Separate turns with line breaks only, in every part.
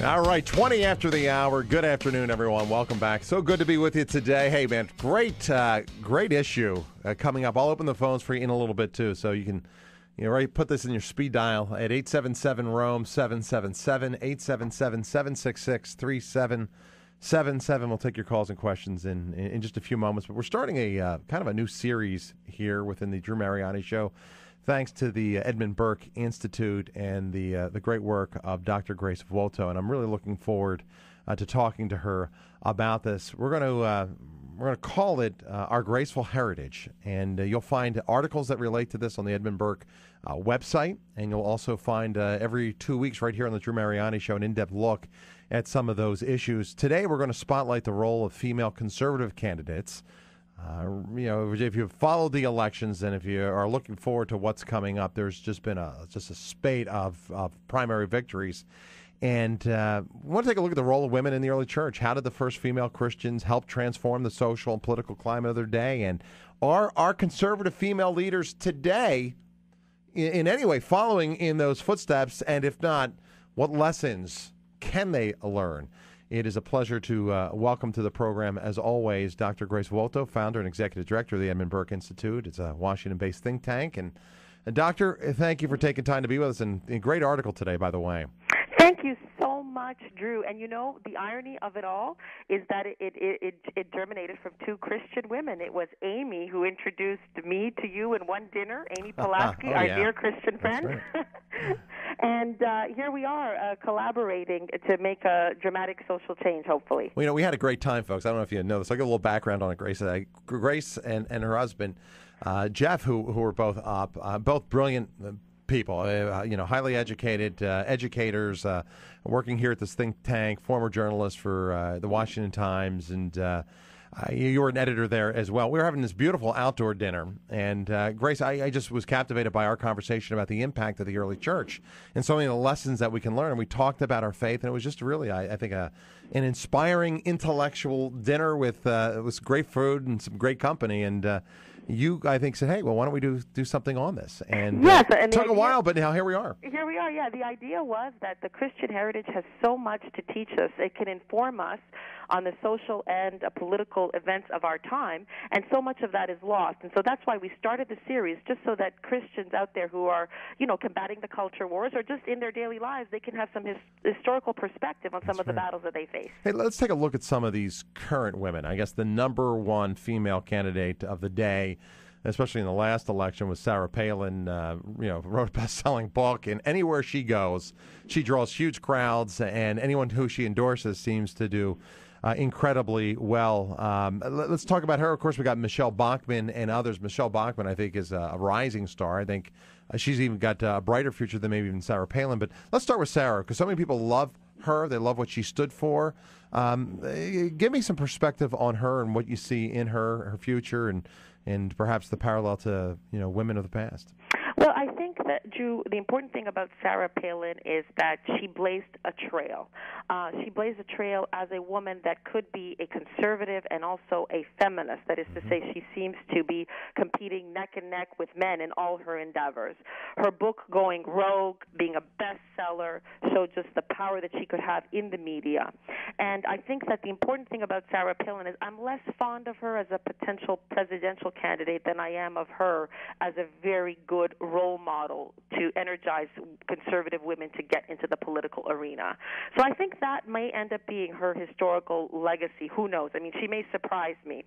All right, 20 after the hour. Good afternoon, everyone. Welcome back. So good to be with you today. Hey, man, great issue coming up. I'll open the phones for you in a little bit, too, so you can put this in your speed dial at 877-ROAM 777, 877-766-3777. We'll take your calls and questions in just a few moments. But we're starting a kind of a new series here within the Drew Mariani Show, thanks to the Edmund Burke Institute and the great work of Dr. Grace Vuoto, and I'm really looking forward to talking to her about this. We're going to call it Our Graceful Heritage, and you'll find articles that relate to this on the Edmund Burke website, and you'll also find every 2 weeks right here on the Drew Mariani Show an in-depth look at some of those issues. Today we're going to spotlight the role of female conservative candidates. If you've followed the elections and if you are looking forward to what's coming up, there's just been a spate of primary victories. And we want to take a look at the role of women in the early church. How did the first female Christians help transform the social and political climate of their day? And are our conservative female leaders today in any way following in those footsteps? And if not, what lessons can they learn? It is a pleasure to welcome to the program, as always, Dr. Grace Vuoto, founder and executive director of the Edmund Burke Institute. It's a Washington-based think tank. And Doctor, thank you for taking time to be with us. And a great article today, by the way.
Thank you so much, Drew. And the irony of it all is that it germinated from two Christian women. It was Amy who introduced me to you in one dinner, Amy Pulaski, our dear Christian friend. Right. And here we are collaborating to make a dramatic social change, hopefully.
Well, we had a great time, folks. I don't know if you know this. I'll give a little background on it, Grace. Grace and her husband, Jeff, who were both up, both brilliant people, highly educated educators, working here at this think tank, former journalists for the Washington Times, and you were an editor there as well. We were having this beautiful outdoor dinner, and Grace, I just was captivated by our conversation about the impact of the early church and so many of the lessons that we can learn. And we talked about our faith, and it was just really, I think, an inspiring intellectual dinner with great food and some great company. And you, I think, said, hey, well, why don't we do something on this? And
yes,
it took a while, but now here we are.
Here we are, yeah. The idea was that the Christian heritage has so much to teach us. It can inform us on the social and political events of our time, and so much of that is lost. And so that's why we started the series, just so that Christians out there who are, combating the culture wars or just in their daily lives, they can have some historical perspective on some of the battles that they face.
Hey, let's take a look at some of these current women. I guess the number one female candidate of the day, especially in the last election, was Sarah Palin. Wrote a best-selling book, and anywhere she goes, she draws huge crowds, and anyone who she endorses seems to do incredibly well. Let's talk about her. Of course, we got Michelle Bachmann and others. Michelle Bachmann, I think, is a rising star. I think she's even got a brighter future than maybe even Sarah Palin. But let's start with Sarah, because so many people love her. They love what she stood for. Give me some perspective on her and what you see in her future, and perhaps the parallel to women of the past.
Well, I think that, Drew, the important thing about Sarah Palin is that she blazed a trail. She blazed a trail as a woman that could be a conservative and also a feminist. That is to say, she seems to be competing neck and neck with men in all her endeavors. Her book, Going Rogue, being a bestseller, showed just the power that she could have in the media. And I think that the important thing about Sarah Palin is I'm less fond of her as a potential presidential candidate than I am of her as a very good role model to energize conservative women to get into the political arena. So I think that may end up being her historical legacy. Who knows? I mean, she may surprise me.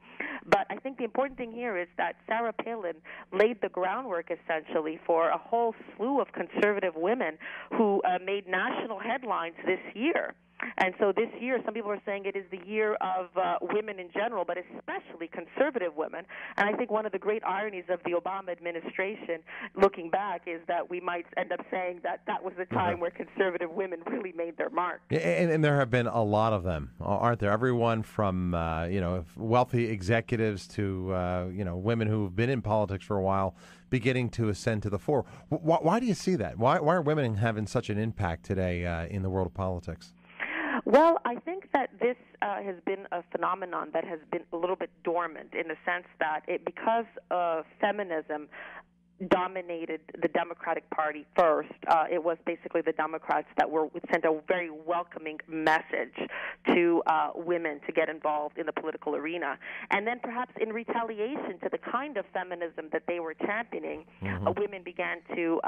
But I think the important thing here is that Sarah Palin laid the groundwork, essentially, for a whole slew of conservative women who made national headlines this year. And so this year, some people are saying it is the year of women in general, but especially conservative women. And I think one of the great ironies of the Obama administration, looking back, is that we might end up saying that was the time where conservative women really made their mark.
And there have been a lot of them, aren't there? Everyone from wealthy executives to women who've been in politics for a while, beginning to ascend to the fore. Why do you see that? Why are women having such an impact today in the world of politics?
Well, I think that this has been a phenomenon that has been a little bit dormant in the sense that because of feminism, dominated the Democratic Party first. It was basically the Democrats that sent a very welcoming message to women to get involved in the political arena. And then perhaps in retaliation to the kind of feminism that they were championing, women began to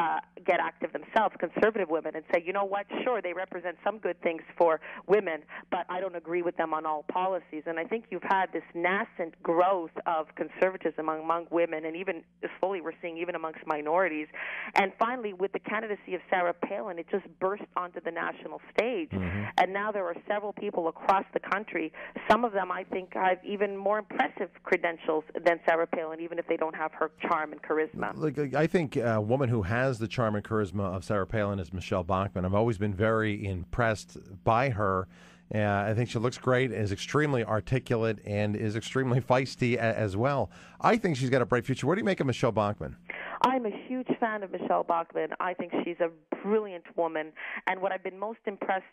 get active themselves, conservative women, and say, you know what, sure, they represent some good things for women, but I don't agree with them on all policies. And I think you've had this nascent growth of conservatism among women, and even slowly we're seeing even amongst minorities. And finally, with the candidacy of Sarah Palin, it just burst onto the national stage. And now there are several people across the country. Some of them, I think, have even more impressive credentials than Sarah Palin, even if they don't have her charm and charisma.
Look, I think a woman who has the charm and charisma of Sarah Palin is Michelle Bachmann. I've always been very impressed by her. I think she looks great, is extremely articulate, and is extremely feisty as well. I think she's got a bright future. What do you make of Michelle Bachmann?
I'm a huge fan of Michelle Bachmann. I think she's a brilliant woman. And what I've been most impressed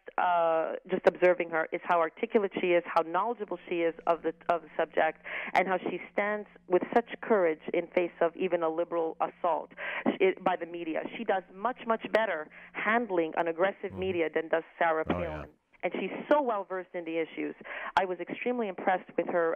just observing her is how articulate she is, how knowledgeable she is of the subject, and how she stands with such courage in face of even a liberal assault by the media. She does much, much better handling an aggressive media than does Sarah Palin. Yeah. And she's so well-versed in the issues. I was extremely impressed with her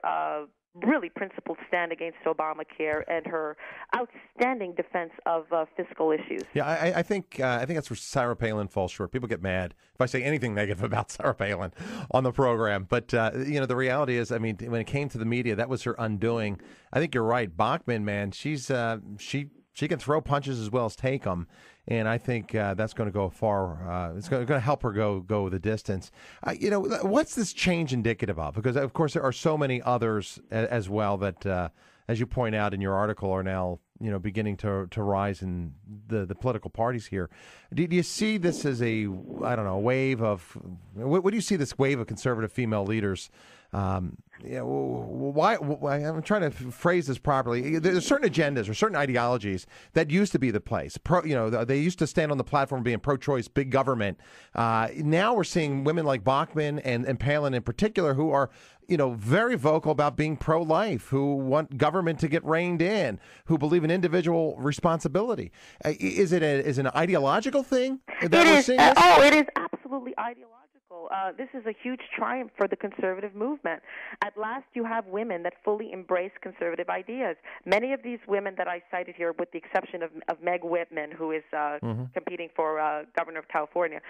really principled stand against Obamacare and her outstanding defense of fiscal issues.
Yeah, I think that's where Sarah Palin falls short. People get mad if I say anything negative about Sarah Palin on the program. But, the reality is, I mean, when it came to the media, that was her undoing. I think you're right. Bachmann, man, she can throw punches as well as take them. And I think that's going to go far. It's going to help her go the distance. What's this change indicative of? Because, of course, there are so many others as well that, as you point out in your article, are now beginning to rise in the political parties here. Do you see this as a wave of? What do you see this wave of conservative female leaders? Why? I'm trying to phrase this properly. There's certain agendas or certain ideologies that used to be the place. They used to stand on the platform being pro-choice, big government. Now we're seeing women like Bachmann and Palin in particular who are, very vocal about being pro-life, who want government to get reined in, who believe in individual responsibility. Is it an ideological thing that we're seeing?
It is absolutely ideological. This is a huge triumph for the conservative movement. At last, you have women that fully embrace conservative ideas. Many of these women that I cited here, with the exception of Meg Whitman, who is competing for governor of California,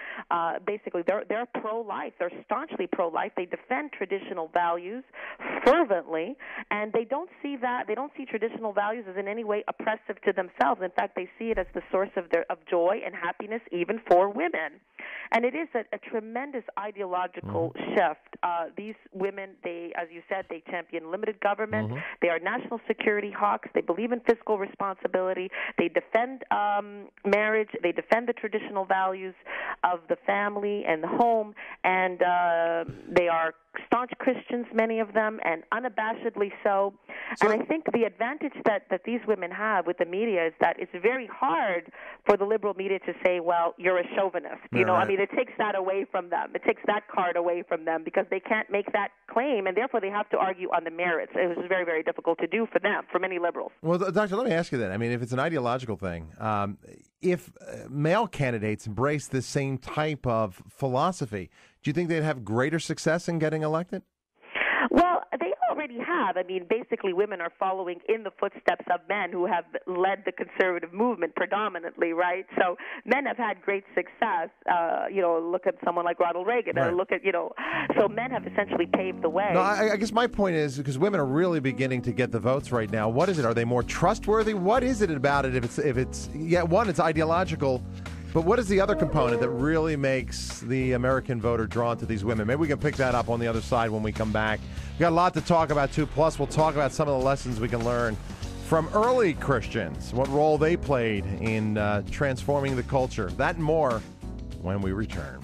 basically they're pro-life. They're staunchly pro-life. They defend traditional values fervently, and they don't see traditional values as in any way oppressive to themselves. In fact, they see it as the source of joy and happiness, even for women. And it is a tremendous ideological shift. These women, as you said, they champion limited government. They are national security hawks. They believe in fiscal responsibility. They defend marriage. They defend the traditional values of the family and the home. And they are staunch Christians, many of them, and unabashedly so. And I think the advantage that these women have with the media is that it's very hard for the liberal media to say, well, you're a chauvinist. I mean, it takes that away from them. It takes that card away from them because they can't make that claim, and therefore they have to argue on the merits. It was very, very difficult to do for them, for many liberals.
Well, Doctor, let me ask you then. I mean, if it's an ideological thing, if male candidates embrace this same type of philosophy, do you think they'd have greater success in getting elected?
Well, they already have. I mean, basically, women are following in the footsteps of men who have led the conservative movement predominantly, right? So men have had great success. Look at someone like Ronald Reagan.
Right.
So men have essentially paved the way.
No, I guess my point is, because women are really beginning to get the votes right now, what is it? Are they more trustworthy? What is it about it? If it's it's ideological. But what is the other component that really makes the American voter drawn to these women? Maybe we can pick that up on the other side when we come back. We've got a lot to talk about, too. Plus, we'll talk about some of the lessons we can learn from early Christians, what role they played in transforming the culture. That and more when we return.